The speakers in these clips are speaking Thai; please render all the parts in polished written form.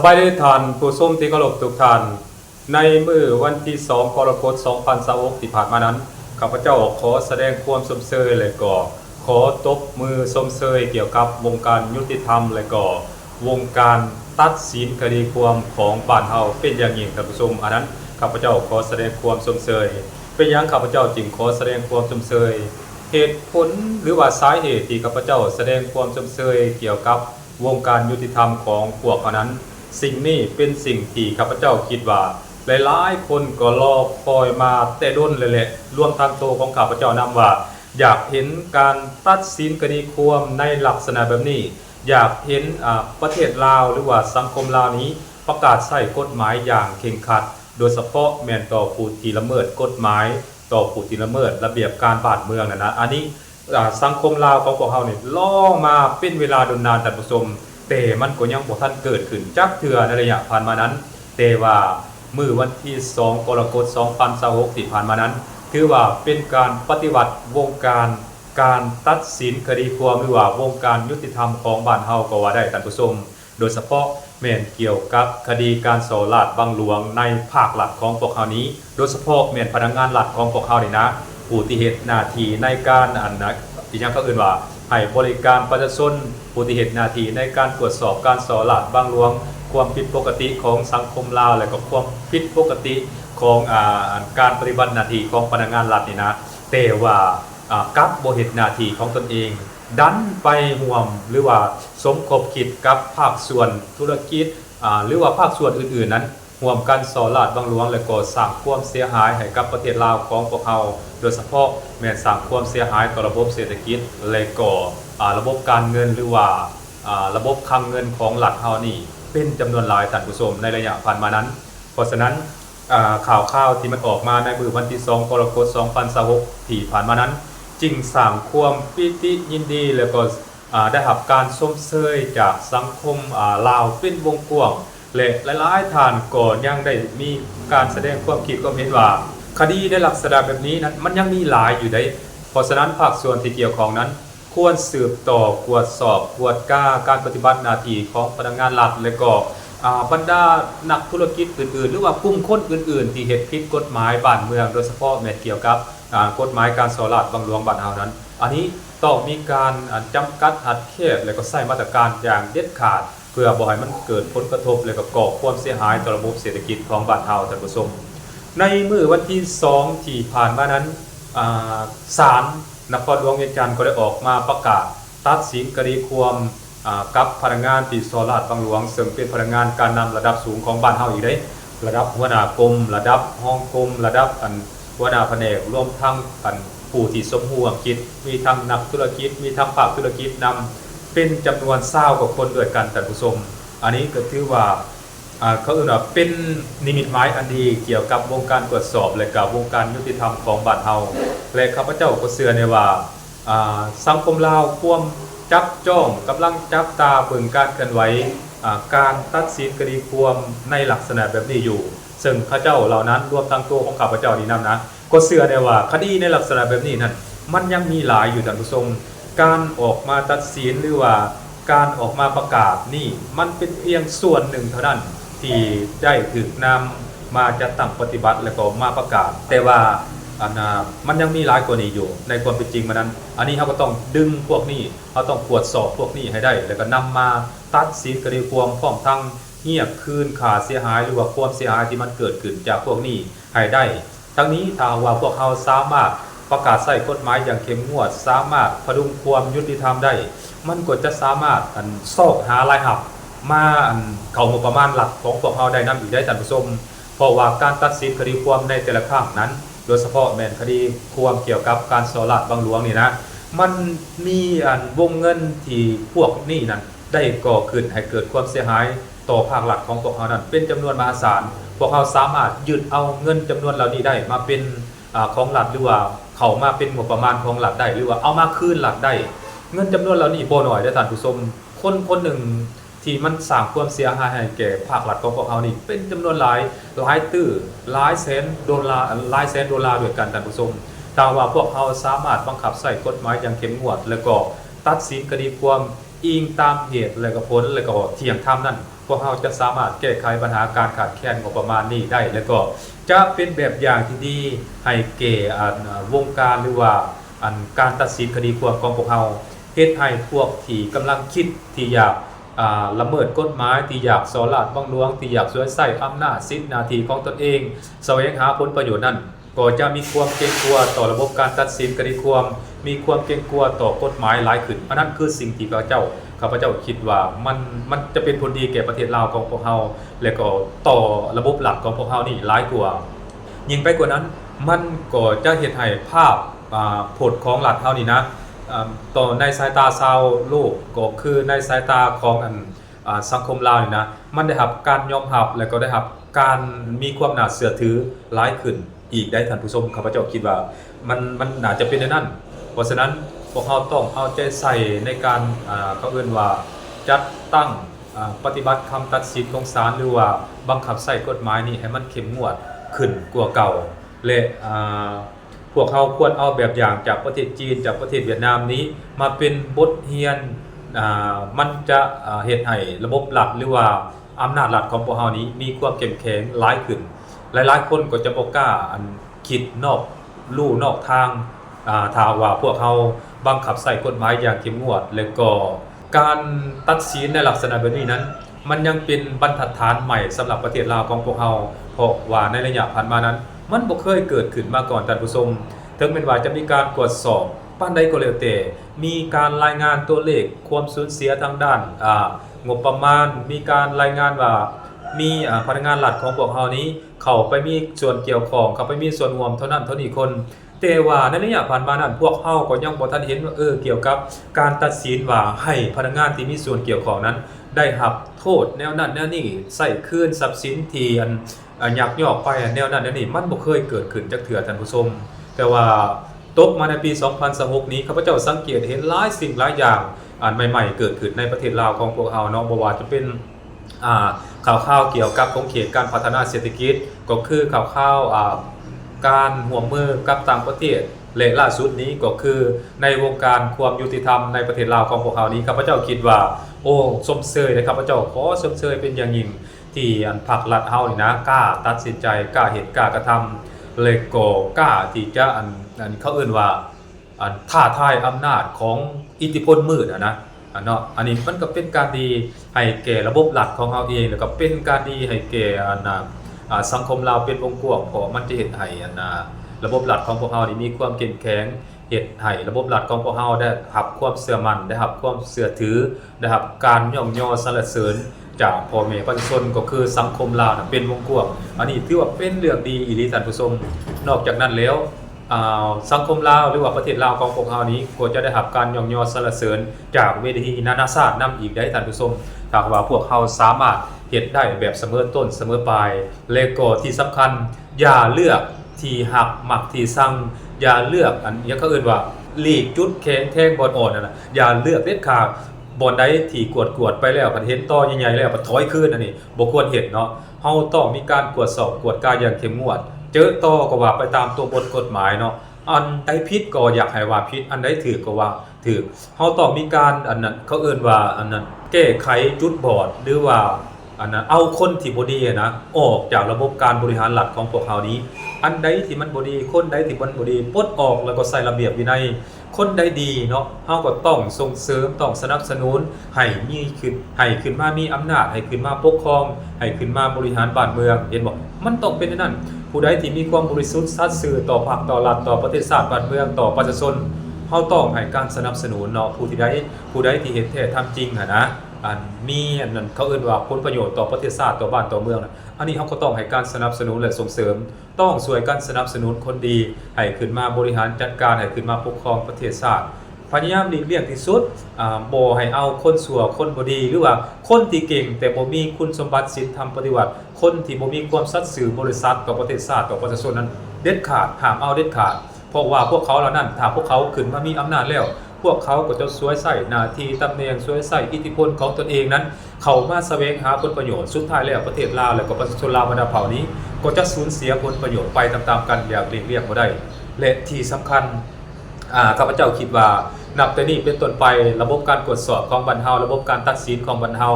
บายดีท่านผู้ชมที่เคารพทุกท่านในมื้อวันที่2กรกฎาคม2026ที่ผ่านมานั้นข้าพเจ้าขอแสดงความสมเชยและก็ขอตบมือสมเชยเกี่ยวกับวงการยุติธรรมและก็วงการตัดสินคดีความของบ้านเฮาเป็นอย่างยิ่งท่านผู้ชมอันนั้นข้าพเจ้าขอแสดงความสมเชยเป็นอย่างข้าพเจ้าจึงขอแสดงความสมเชยเหตุผลหรือว่าสาเหตุที่ข้าพเจ้าแสดงความสมเชยเกี่ยวกับวงการยุติธรรมของพวกเขานั้นสิ่งนี้เป็นสิ่งที่ข้าพเจ้าคิดว่าหลายๆคนก็รอคอยมาแต่ด้นเลยแหละรวมทางโตของข้าพเจ้านำว่าอยากเห็นการตัดสินคดีความในลักษณะแบบนี้อยากเห็นประเทศลาวหรือว่าสังคมลาวนี้ประกาศใช้กฎหมายอย่างเคร่งครัดโดยเฉพาะแม่นต่อผู้ที่ละเมิดกฎหมายต่อผู้ที่ละเมิดระเบียบการบ้านเมืองนะอันนี้สังคมลาวของพวกเราเนี่ยล่อมาเป็นเวลาดนนานท่านผู้ชมแต่มันก็ยังบ่ทันเกิดขึ้นจักเทื่อในระยะผ่านมานั้นแต่ว่ามื้อวันที่2กรกฎาคม2026ที่ผ่านมานั้นถือว่าเป็นการปฏิวัติวงการตัดสินคดีความหรือว่าวงการยุติธรรมของบ้านเฮาก็ว่าได้ท่านผู้ชมโดยเฉพาะแม่นเกี่ยวกับคดีการสอลาดบังหลวงในภาครัฐของพวกเฮานี้โดยเฉพาะแม่นพนักงานรัฐของพวกเฮานี่นะผู้ที่เฮ็ดหน้าที่ในการอีกอย่างก็อื่นว่าให้บริการประชาชนผู้ที่เฮ็ดหน้าที่ในการตรวจสอบการสอลาดบังหลวงความผิดปกติของสังคมลาวและก็ความผิดปกติของการปฏิบัติหน้าที่ของพนักงานรัฐนี่นะแต่ว่ากับบ่เฮ็ดหน้าที่ของตนเองดันไปร่วมหรือว่าสมคบคิดกับภาคส่วนธุรกิจหรือว่าภาคส่วนอื่นๆนั้นร่วมกันสอลาดบังหลวงและก็สร้างความเสียหายให้กับประเทศลาวของพวกเราโดยเฉพาะแม้นสร้างความเสียหายต่อระบบเศรษฐกิจและก็ระบบการเงินหรือว่าระบบคลังเงินของรัฐเฮานี่เป็นจำนวนหลายท่านผู้ชมในระยะผ่านมานั้นเพราะฉะนั้นข่าวที่มันออกมาในมื้อวันที่2กรกฎาคม2026ที่ผ่านมานั้นจึงสร้างความปิติยินดีแล้วก็ได้รับการชมเชยจากสังคมลาวเป็นวงกว้างและหลายๆท่านก็ยังได้มีการแสดงความคิดความเห็นว่าคดีในลักษณะแบบนี้นั้นมันยังมีหลายอยู่ได้เพราะฉะนั้นภาคส่วนที่เกี่ยวข้องนั้นควรสืบต่อกวดสอบกวดกล้าการปฏิบัติหน้าที่ของพนักงานรัฐและก็บรรดานักธุรกิจอื่นๆหรือว่ากลุ่มคนอื่นๆที่เฮ็ดผิดกฎหมายบ้านเมืองโดยเฉพาะแม้เกี่ยวกับกฎหมายการสอลาดบังหลวงบ้านเฮานั้นอันนี้ต้องมีการจำกัดหักเขตและก็ใช้มาตรการอย่างเด็ดขาดเพื่อบ่ให้มันเกิดผลกระทบและก็ก่อความเสียหายต่อระบบเศรษฐกิจของบ้านเฮาท่านผู้ชมในมื้อวันที่2ที่ผ่านมานั้นศาลนครหลวงเวียงจันทน์ก็ได้ออกมาประกาศตัดสินคดีความกับพนักงานที่สอลาดบังหลวงซึ่งเป็นพนักงานการนำระดับสูงของบ้านเฮาอีกได้ระดับหัวหน้ากรมระดับห้องกรมระดับหัวหน้าแผนกรวมทั้งผู้ที่สมรู้ร่วมคิดมีทั้งนักธุรกิจมีทั้งภาคธุรกิจนำเป็นจำนวน20กว่าคนด้วยกันท่านผู้ชมอันนี้ก็ถือว่าเขาเรียกว่าเป็นนิมิตหมายอันดีเกี่ยวกับวงการตรวจสอบและกับวงการยุติธรรมของบ้านเฮาและข้าพเจ้าก็เชื่อในว่าสังคมลาวความจับจ้องกำลังจับตาเบิ่งการเคลื่อนไหวการตัดสินคดีความในลักษณะแบบนี้อยู่ซึ่งข้าเจ้าเหล่านั้นรวมทั้งตัวของข้าพเจ้านี่นะก็เชื่อในว่าคดีในลักษณะแบบนี้นั้นมันยังมีหลายอยู่ท่านผู้ชมการออกมาตัดสินหรือว่าการออกมาประกาศนี่มันเป็นเพียงส่วนหนึ่งเท่านั้นที่ได้ถูกนำมาจัดตั้งปฏิบัติและก็มาประกาศแต่ว่ามันยังมีหลายกว่านี้อยู่ในความเป็นจริงมันนั้นอันนี้เราก็ต้องดึงพวกนี้เราต้องตรวจสอบพวกนี้ให้ได้แล้วก็นำมาตัดสินคดีความพร้อมทั้งเงียบคืนค่าเสียหายหรือว่าความเสียหายที่มันเกิดขึ้นจากพวกนี้ให้ได้ทั้งนี้ถ้าว่าพวกเขาสามารถประกาศใช้กฎหมายอย่างเข้มงวดสามารถพดุงความยุติธรรมได้มันก็จะสามารถซอกหารายหับมาเข้างบประมาณหลักของพวกเขาได้นำอีกได้ท่านผู้ชมเพราะว่าการตัดสินคดีความในแต่ละครั้งนั้นโดยเฉพาะแม่นคดีความเกี่ยวกับการสอลาดบังหลวงนี่นะมันมีวงเงินที่พวกนี้นั้นได้ก่อขึ้นให้เกิดความเสียหายต่อภาครัฐของพวกเขานั้นเป็นจำนวนมหาศาลพวกเขาสามารถยึดเอาเงินจำนวนเหล่านี้ได้มาเป็นของรัฐหรือว่าเข้ามาเป็นงบประมาณของรัฐได้หรือว่าเอามาคืนรัฐได้เงินจำนวนเหล่านี้บ่น้อยเด้อท่านผู้ชมคนหนึ่งที่มันสร้างความเสียหายให้แก่ภาครัฐของพวกเขานี่เป็นจำนวนหลายหลายแสนดอลลาร์ด้วยกันท่านผู้ชมถ้าว่าพวกเขาสามารถบังคับใช้กฎหมายอย่างเข้มงวดแล้วก็ตัดสินคดีความอิงตามเหตุและก็ผลและก็เที่ยงธรรมนั้น พวกเราจะสามารถแก้ไขปัญหาการขาดแคลนงบประมาณนี้ได้แล้วก็จะเป็นแบบอย่างที่ดีให้แก่วงการหรือว่าการตัดสินคดีความของพวกเราเฮ็ดให้พวกที่กำลังคิดที่อยากละเมิดกฎหมายที่อยากสอลาดบังหลวงที่อยากสวยใส่อำนาจสิทธิหน้าที่ของตนเองแสวงหาผลประโยชน์นั้นก็จะมีความเกรงกลัวต่อระบบการตัดสินคดีความมีความเกรงกลัวต่อกฎหมายหลายขึ้นอันนั้นคือสิ่งที่ข้าพเจ้าคิดว่ามันจะเป็นผลดีแก่ประเทศลาวของพวกเราและก็ต่อระบบหลักของพวกเรานี่หลายกว่ายิ่งไปกว่านั้นมันก็จะเฮ็ดให้ภาพผลของรัฐเฮานี่นะต่อในสายตาชาวโลกก็คือในสายตาของสังคมลาวนี่นะมันได้รับการยอมรับและก็ได้รับการมีความน่าเชื่อถือหลายขึ้นอีกได้ท่านผู้ชมข้าพเจ้าคิดว่ามันน่าจะเป็นในนั้นเพราะฉะนั้นพวกเราต้องเอาใจใส่ในการเขาเอิ้นว่าจัดตั้งปฏิบัติคำตัดสินของศาลหรือว่าบังคับใช้กฎหมายนี้ให้มันเข้มงวดขึ้นกว่าเก่าและพวกเขาควรเอาแบบอย่างจากประเทศจีนจากประเทศเวียดนามนี้มาเป็นบทเรียนมันจะเฮ็ดให้ระบบรัฐหรือว่าอำนาจรัฐของพวกเฮานี้มีความเข้มแข็งหลายขึ้นหลายๆคนก็จะบ่กล้าคิดนอกลู่นอกทางถ้าว่าพวกเขาบังคับใช้กฎหมายอย่างเข้มงวดแล้วก็การตัดสินในลักษณะแบบนี้นั้นมันยังเป็นบรรทัดฐานใหม่สำหรับประเทศลาวของพวกเฮาเพราะว่าในระยะผ่านมานั้นมันบ่เคยเกิดขึ้นมาก่อนท่านผู้ชมถึงแม้ว่าจะมีการตรวจสอบปานใดก็แล้วแต่มีการรายงานตัวเลขความสูญเสียทางด้านงบประมาณมีการรายงานว่ามีพนักงานรัฐของพวกเฮานี้เข้าไปมีส่วนเกี่ยวข้องเข้าไปมีส่วนร่วมเท่านั้นเท่านี้คนแต่ว่าในระยะผ่านมานั้นพวกเฮาก็ยังบ่ทันเห็นว่าเกี่ยวกับการตัดสินว่าให้พนักงานที่มีส่วนเกี่ยวข้องนั้นได้รับโทษแนวนั้นแนวนี้ใช้คืนทรัพย์สินที่ยักยอกไปแนวนั้นแนวนี้มันบ่เคยเกิดขึ้นจักเทื่อท่านผู้ชมแต่ว่าตกมาในปี2026นี้ข้าพเจ้าสังเกตเห็นหลายสิ่งหลายอย่างใหม่ๆเกิดขึ้นในประเทศลาวของพวกเฮาเนาะบ่ว่าจะเป็นข่าวเกี่ยวกับของเขตการพัฒนาเศรษฐกิจก็คือข่าวการร่วมมือกับต่างประเทศและล่าสุดนี้ก็คือในวงการความยุติธรรมในประเทศลาวของพวกเฮานี้ข้าพเจ้าคิดว่าสมเชยนะครับข้าพเจ้าขอสมเชยเป็นอย่างยิ่งที่ภาครัฐเฮานี่นะกล้าตัดสินใจกล้าเฮ็ดกล้ากระทำและก็กล้าที่จะเขาเอิ้นว่าท้าทายอำนาจของอิทธิพลมืดนะเนาะอันนี้มันก็เป็นการดีให้แก่ระบบรัฐของเฮาเองแล้วก็เป็นการดีให้แก่สังคมลาวเป็นวงกว้างเพราะมันจะเฮ็ดให้ระบบรัฐของพวกเฮานี่มีความเข้มแข็งเฮ็ดให้ระบบรัฐของพวกเฮาได้รับความเชื่อมั่นได้รับความเชื่อถือได้รับการยอมยอสรรเสริญจากพ่อแม่ประชาชนก็คือสังคมลาวเป็นวงกว้างอันนี้ถือว่าเป็นเรื่องดีอีหลีท่านผู้ชมนอกจากนั้นแล้วสังคมลาวหรือว่าประเทศลาวของพวกเฮานี้ก็จะได้รับการยอมยอสรรเสริญจากเวทีนานาชาตินำอีกได้ท่านผู้ชมถ้าว่าพวกเฮาสามารถเฮ็ดได้แบบเสมอต้นเสมอปลายและก็ที่สำคัญอย่าเลือกที่หักมักที่สั่งอย่าเลือกอันนี้เขาเอิ้นว่าหลีกจุดแข็งแทงบอลอ่อนนั่นน่ะอย่าเลือกเด็ดขาดบอลใดที่กวดไปแล้วพันเห็นต่อใหญ่ๆแล้วพันถอยคืนอันนี้บ่ควรเฮ็ดเนาะเฮาต้องมีการตรวจสอบกวดกาอย่างเข้มงวดเจอต่อก็ว่าไปตามตัวบทกฎหมายเนาะอันใดผิดก็อยากให้ว่าผิดอันใดถูกก็ว่าถูกเฮาต้องมีการอันนั้นเขาเอิ้นว่าอันนั้นแก้ไขจุดบอดหรือว่าอันนั้นเอาคนที่บ่ดีนะออกจากระบบการบริหารรัฐของพวกเฮานี้อันใดที่มันบ่ดีคนใดที่มันบ่ดีปลดออกแล้วก็ใส่ระเบียบวินัยคนใดดีเนาะเฮาก็ต้องส่งเสริมต้องสนับสนุนให้ขึ้นมามีอำนาจให้ขึ้นมาปกครองให้ขึ้นมาบริหารบ้านเมืองเห็นบ่มันต้องเป็นอย่างนั้นผู้ใดที่มีความบริสุทธิ์สัตย์ซื่อต่อภาคต่อรัฐต่อประเทศชาติบ้านเมืองต่อประชาชนเฮาต้องให้การสนับสนุนเนาะผู้ใดที่เห็นแท้ทำจริงนะมีอันนั้นเขาเอิ้นว่าผลประโยชน์ต่อประเทศชาติต่อบ้านต่อเมืองนะอันนี้เฮาก็ต้องให้การสนับสนุนและส่งเสริมต้องช่วยกันสนับสนุนคนดีให้ขึ้นมาบริหารจัดการให้ขึ้นมาปกครองประเทศชาติพยายามหลีกเลี่ยงที่สุดบ่ให้เอาคนชั่วคนบ่ดีหรือว่าคนที่เก่งแต่บ่มีคุณสมบัติศีลธรรมปฏิบัติคนที่บ่มีความสัตย์ซื่อบริษัทต่อประเทศชาติต่อประชาชนนั้นเด็ดขาดห้ามเอาเด็ดขาดเพราะว่าพวกเขาเหล่านั้นถ้าพวกเขาขึ้นมามีอำนาจแล้วพวกเขาก็จะสวยใส่หน้าที่ตำแหน่งสวยใส่อิทธิพลของตนเองนั้นเข้ามาแสวงหาผลประโยชน์สุดท้ายแล้วประเทศลาวและก็ประชาชนลาวบรรดาเผ่านี้ก็จะสูญเสียผลประโยชน์ไปตามๆกันอย่างหลีกเลี่ยงบ่ได้และที่สำคัญข้าพเจ้าคิดว่า นับแต่นี้เป็นต้นไประบบการตรวจสอบของบ้านเฮาระบบการตัดสินของบ้านเฮา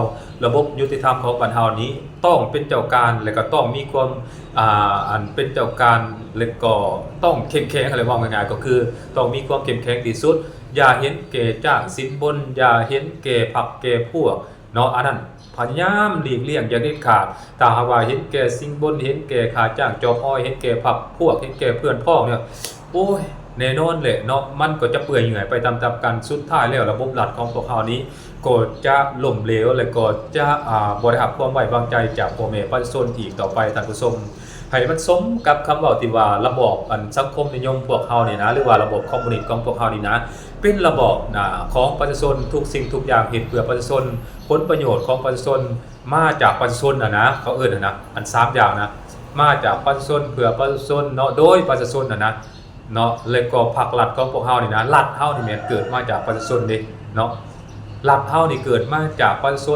ระบบยุติธรรมของบ้านเฮานี้ต้องเป็นเจ้าการและก็ต้องมีความอันเป็นเจ้าการและก็ต้องเข้มแข็งอะไรว่าง่ายๆก็คือต้องมีความเข้มแข็งที่สุดอย่าเห็นแก่จ้างสินบนอย่าเห็นแก่พรรคแก่พวกเนาะอันนั้นพยายามหลีกเลี่ยงอย่าเด็ดขาดถ้าหากว่าเห็นแก่สินบนเห็นแก่ค่าจ้างจอบอ้อยเห็นแก่พรรคพวกเห็นแก่เพื่อนพ้องเนี่ยโอ้ยแน่นอนแหละเนาะมันก็จะเปื่อยเหนื่อยไปตามๆกันสุดท้ายแล้วระบบรัฐของพวกเขานี้ก็จะล่มเหลวและก็จะบ่ได้รับความไว้วางใจจากพ่อแม่ประชาชนอีกต่อไปท่านผู้ชมให้มันสมกับคำเว้าที่ว่าระบอบอันสังคมนิยมพวกเขานี่นะหรือว่าระบบคอมมิวนิสต์ของพวกเขานี่นะเป็นระบอบของประชาชนทุกสิ่งทุกอย่างเฮ็ดเพื่อประชาชนผลประโยชน์ของประชาชนมาจากประชาชนนะเขาเอิ้นนะอัน3อย่างนะมาจากประชาชนเพื่อประชาชนเนาะโดยประชาชนนะเนาะแล้วก็ภาครัฐของพวกเฮานี่นะรัฐเฮานี่แม่นเกิดมาจากประชาชนเด้เนาะรัฐเฮานี่เกิดมาจากประชาช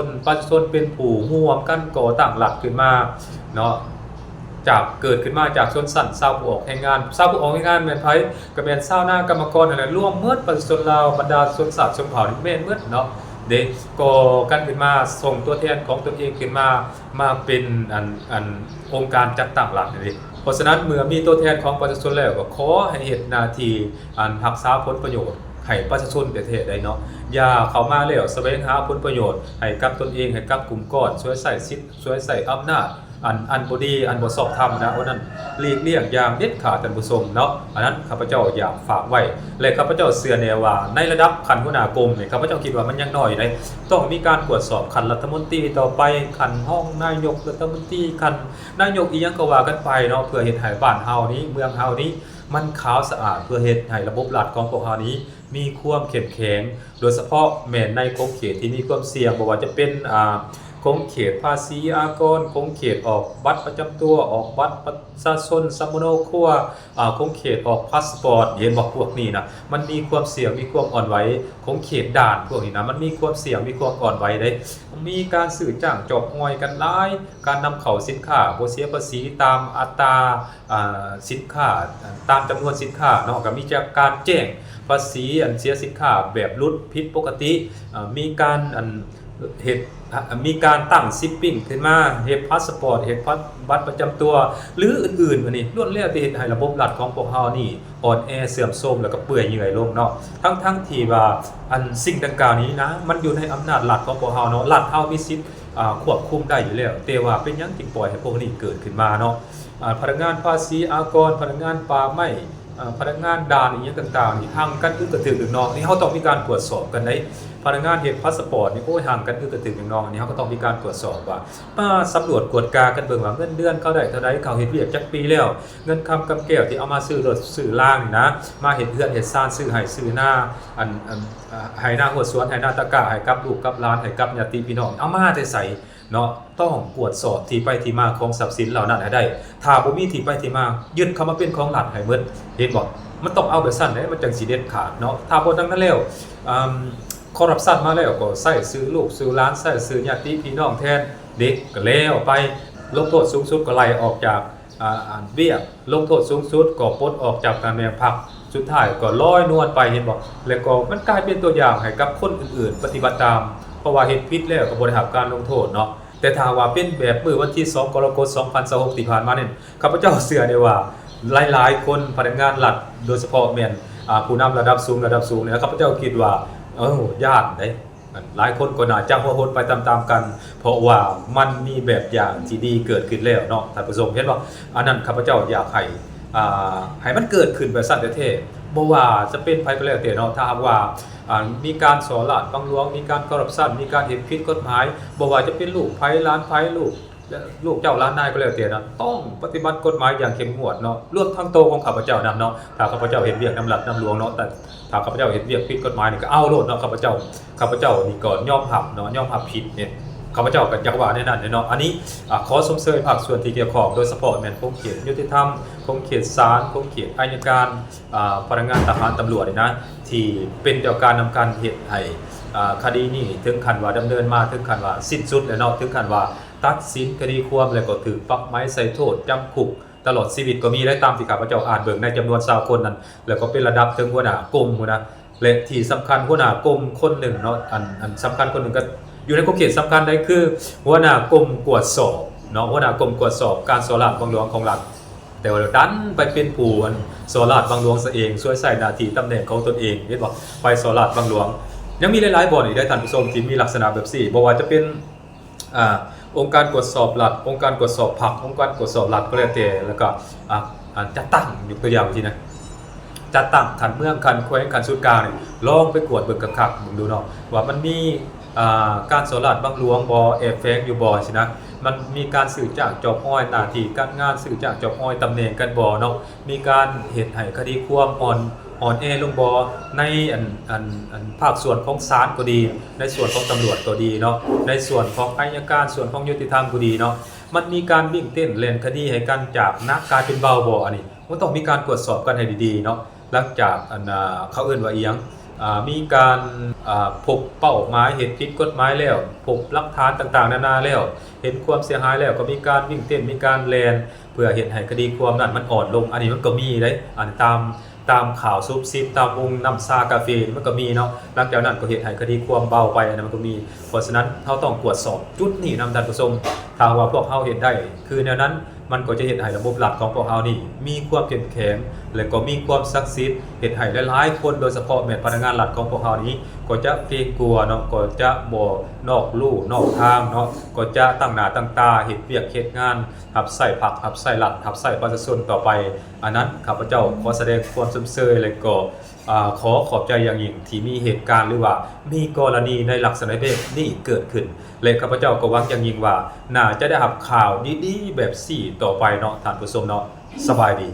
นเป็นผู้ร่วมกันก่อตั้งรัฐขึ้นมาเนาะจากเกิดขึ้นมาจากชนชั้นชาวผู้ออกแรงงานชาวผู้ออกแรงงานแม่นไผก็แม่นชาวนากรรมกรนั่นแหละรวมหมดประชาชนลาวบรรดาชนชาติชนเผ่านี่แม่นหมดเนาะเด็กก่อกันขึ้นมาส่งตัวแทนของตนเองขึ้นมาเป็นอันองค์การจัดตั้งรัฐนี่เพราะฉะนั้นเมื่อมีตัวแทนของประชาชนแล้วก็ขอให้เฮ็ดหน้าที่รักษาผลประโยชน์ให้ประชาชนประเทศได้เนาะอย่าเข้ามาแล้วแสวงหาผลประโยชน์ให้กับตนเองให้กับกลุ่มก้อนช่วยใส่สิทธิ์ช่วยใส่อำนาจอันบ่ดีอันบ่ชอบธรรมนะเพราะนั้นหลีกเลี่ยงอย่างเด็ดขาดท่านผู้ชมเนาะอันนั้นข้าพเจ้าอยากฝากไว้และข้าพเจ้าเชื่อแน่ว่าในระดับขั้นหัวหน้ากรมนี่ข้าพเจ้าคิดว่ามันยังน้อยได้ต้องมีการตรวจสอบขั้นรัฐมนตรีต่อไปขั้นห้องนายกรัฐมนตรีขั้นนายกอีหยังก็ว่ากันไปเนาะเพื่อเฮ็ดให้บ้านเฮานี้เมืองเฮานี้มันขาวสะอาดเพื่อเฮ็ดให้ระบบรัฐของพวกเฮานี้มีความเข้มแข็งโดยเฉพาะแม้ในคงเขตที่มีความเสี่ยงบ่ว่าจะเป็นคงเขตภาษีอากรคงเขตออกบัตรประจำตัวออกบัตรประชาชนสมุนครัวคงเขตออกพาสปอร์ตเห็นบอกพวกนี้นะมันมีความเสี่ยงมีความอ่อนไหวคงเขตด่านพวกนี้นะมันมีความเสี่ยงมีความอ่อนไหวได้มีการซื้อจ้างจอบอ้อยกันหลายการนำเข้าสินค้าบ่เสียภาษีตามอัตราสินค้าตามจำนวนสินค้าเนาะก็มีจากการแจ้งภาษีเสียสินค้าแบบลดผิดปกติมีการมีการตั้งซิปปิ้งขึ้นมาเฮ็ดพาสปอร์ตเฮ็ดบัตรประจำตัวหรืออื่นๆอันนี้ล้วนแล้วแต่เฮ็ดให้ระบบรัฐของพวกเฮานี่อ่อนแอเสื่อมโทรมแล้วก็เปื่อยเยื่อยลงเนาะทั้งที่ว่าสิ่งดังกล่าวนี้นะมันอยู่ในอำนาจรัฐของพวกเฮาเนาะรัฐเฮามีสิทธิ์ควบคุมได้อยู่แล้วแต่ว่าเป็นหยังจึงปล่อยให้พวกนี้เกิดขึ้นมาเนาะพนักงานภาษีอากรพนักงานป่าไม้พนักงานด่านอย่างต่างๆนี่ห่างกันอึกกระทึกอึกนองนี่เฮาต้องมีการตรวจสอบกันได้พนักงานเฮ็ดพาสปอร์ตนี่โอ้ยห่างกันอึกกระทึกอึกนองนี่เฮาก็ต้องมีการตรวจสอบว่ามาสำรวจกวดกากันเบิ่งว่าเงินเดือนเขาได้เท่าใดเขาเฮ็ดเวียกจักปีแล้วเงินคำกำแก้วที่เอามาซื้อรถซื้อล่างนี่นะมาเฮ็ดเฮือนเฮ็ดซ่านซื้อให้ซื้อหน้าให้หน้าหัวสวนให้หน้าตะกะให้กับลูกกับหลานให้กับญาติพี่น้องเอามาแต่ไสเนาะต้องตรวจสอบที่ไปที่มาของทรัพย์สินเหล่านั้นให้ได้ถ้าบ่มีที่ไปที่มายึดเข้ามาเป็นของรัฐให้หมดเห็นบ่มันต้องเอาแบบสั้นได้มันจังสิเด็ดขาดเนาะถ้าบ่ดังนั้นแล้วคอร์รัปชันมาแล้วก็ใช้ซื้อลูกซื้อหลานใช้ซื้อญาติพี่น้องแทนเด็กก็แล้วไปลงโทษสูงสุดก็ไล่ออกจากเบี้ยลงโทษสูงสุดก็ปลดออกจากการเมืองพรรคสุดท้ายก็ลอยนวลไปเห็นบ่แล้วก็มันกลายเป็นตัวอย่างให้กับคนอื่นๆปฏิบัติตามเพราะว่าเฮ็ดผิดแล้วก็บ่ได้รับการลงโทษเนาะแต่ถ้าว่าเป็นแบบมื้อวันที่2กรกฎาคม2026ที่ผ่านมานี่ข้าพเจ้าเชื่อได้ว่าหลายๆคนพนักงานรัฐโดยเฉพาะแม่นผู้นำระดับสูงเนี่ยข้าพเจ้าคิดว่าญาติเด้หลายคนก็น่าจะหัวหดไปตามๆกันเพราะว่ามันมีแบบอย่างที่ดีเกิดขึ้นแล้วเนาะท่านผู้ชมเห็นบ่อันนั้นข้าพเจ้าอยากให้มันเกิดขึ้นแบบสั้นแท้ๆบ่ว่าจะเป็นไผก็แล้วแต่เนาะถ้าหากว่ามีการสอราดบังหลวงมีการคอร์รัปชันมีการเฮ็ดผิดกฎหมายบ่ว่าจะเป็นลูกไผหลานไผลูกเจ้าล้านนายก็แล้วแต่นะต้องปฏิบัติกฎหมายอย่างเข้มงวดเนาะรวมทั้งโตของข้าพเจ้านำเนาะถ้าข้าพเจ้าเฮ็ดเวียกนำรัฐนำหลวงเนาะแต่ถ้าข้าพเจ้าเฮ็ดเวียกผิดกฎหมายนี่ก็เอาโลดเนาะข้าพเจ้านี่ก็ยอมรับเนาะยอมรับผิดเนี่ยข้าพเจ้าก็จักว่าแน่นั่นเนาะอันนี้ขอสมเสยภาคส่วนที่เกี่ยวข้องโดยเฉพาะแม่นคงเขตยุติธรรมคงเขตศาลคงเขตอัยการพนักงานทหารตำรวจนี่นะที่เป็นเจ้าการนำการเฮ็ดให้คดีนี้ถึงขั้นว่าดำเนินมาถึงขั้นว่าสิ้นสุดแล้วเนาะถึงขั้นว่าตัดสินคดีความแล้วก็ถูกปรับไม้ใส่โทษจำคุกตลอดชีวิตก็มีและตามที่ข้าพเจ้าอ่านเบิ่งในจำนวน20คนนั้นแล้วก็เป็นระดับถึงหัวหน้ากรมนะ และที่สำคัญหัวหน้ากรมคนหนึ่งเนาะอันสำคัญคนหนึ่งก็อยู่ในขอบเขตสำคัญได้คือหัวหน้ากรมกวดสอบเนาะหัวหน้ากรมกวดสอบการสอราชบังหลวงของรัฐแต่ว่าดันไปเป็นผู้สอราชบังหลวงซะเองช่วยใส่หน้าที่ตำแหน่งของตนเองเห็นบ่ไปสอราชบังหลวงยังมีหลายๆบ่อนอีกได้ท่านผู้ชมที่มีลักษณะแบบนี้บ่ว่าจะเป็นองค์การตรวจสอบรัฐองค์การตรวจสอบพรรคองค์การตรวจสอบรัฐก็แล้วแต่แล้วก็จัดตั้งยกตัวอย่างที่นะจัดตั้งขันเมืองขันแขวงขันศูนย์กลางนี่ลองไปกวดเบิ่งคักๆมึงดูเนาะว่ามันมีการสอราชบังหลวงบ่แอบแฝงอยู่บ่สินะมันมีการสื่อจากจอบอ้อยหน้าที่การงานสื่อจากจอบอ้อยตำแหน่งกันบ่เนาะมีการเฮ็ดให้คดีความอ่อนแอลงบ่ในภาคส่วนของศาลก็ดีในส่วนของตำรวจก็ดีเนาะในส่วนของอัยการส่วนของยุติธรรมก็ดีเนาะมันมีการวิ่งเต้นเล่นคดีให้กันจากหนักกลายเป็นเบาบ่อันนี้มันต้องมีการตรวจสอบกันให้ดีๆเนาะหลังจากเขาเอิ้นว่าอีหยังมีการพบเป้าหมายเหตุผิดกฎหมายแล้วพบหลักฐานต่างๆนานาแล้วเห็นความเสียหายแล้วก็มีการวิ่งเต้นมีการแลนเพื่อเฮ็ดให้คดีความนั้นมันอ่อนลงอันนี้มันก็มีได้ตามข่าวซุบซิบตามวงน้ำซากาแฟมันก็มีเนาะหลังจากนั้นก็เฮ็ดให้คดีความเบาไปอันนั้นมันก็มีเพราะฉะนั้นเราต้องตรวจสอบจุดนี้นำท่านผู้ชมถ้าว่าพวกเฮาเฮ็ดได้คือแนวนั้นมันก็จะเฮ็ดให้ระบบรัฐของพวกเฮานี่มีความเข้มแข็งและก็มีความศักดิ์สิทธิ์เฮ็ดให้หลายๆคนโดยเฉพาะแม่พนักงานรัฐของพวกเฮานี้ก็จะเกรงกลัวเนาะก็จะบ่นอกลู่นอกทางเนาะก็จะตั้งหน้าตั้งตาเฮ็ดเวียกเฮ็ดงานรับใช้พรรครับใช้รัฐรับใช้ประชาชนต่อไปอันนั้นข้าพเจ้าขอแสดงความสมเชยและก็ขอขอบใจอย่างยิ่งที่มีเหตุการณ์หรือว่ามีกรณีในลักษณะแบบนี้เกิดขึ้นและข้าพเจ้าก็หวังอย่างยิ่งว่าน่าจะได้รับข่าวดีๆแบบ4ต่อไปเนาะท่านผู้ชมเนาะสบายดี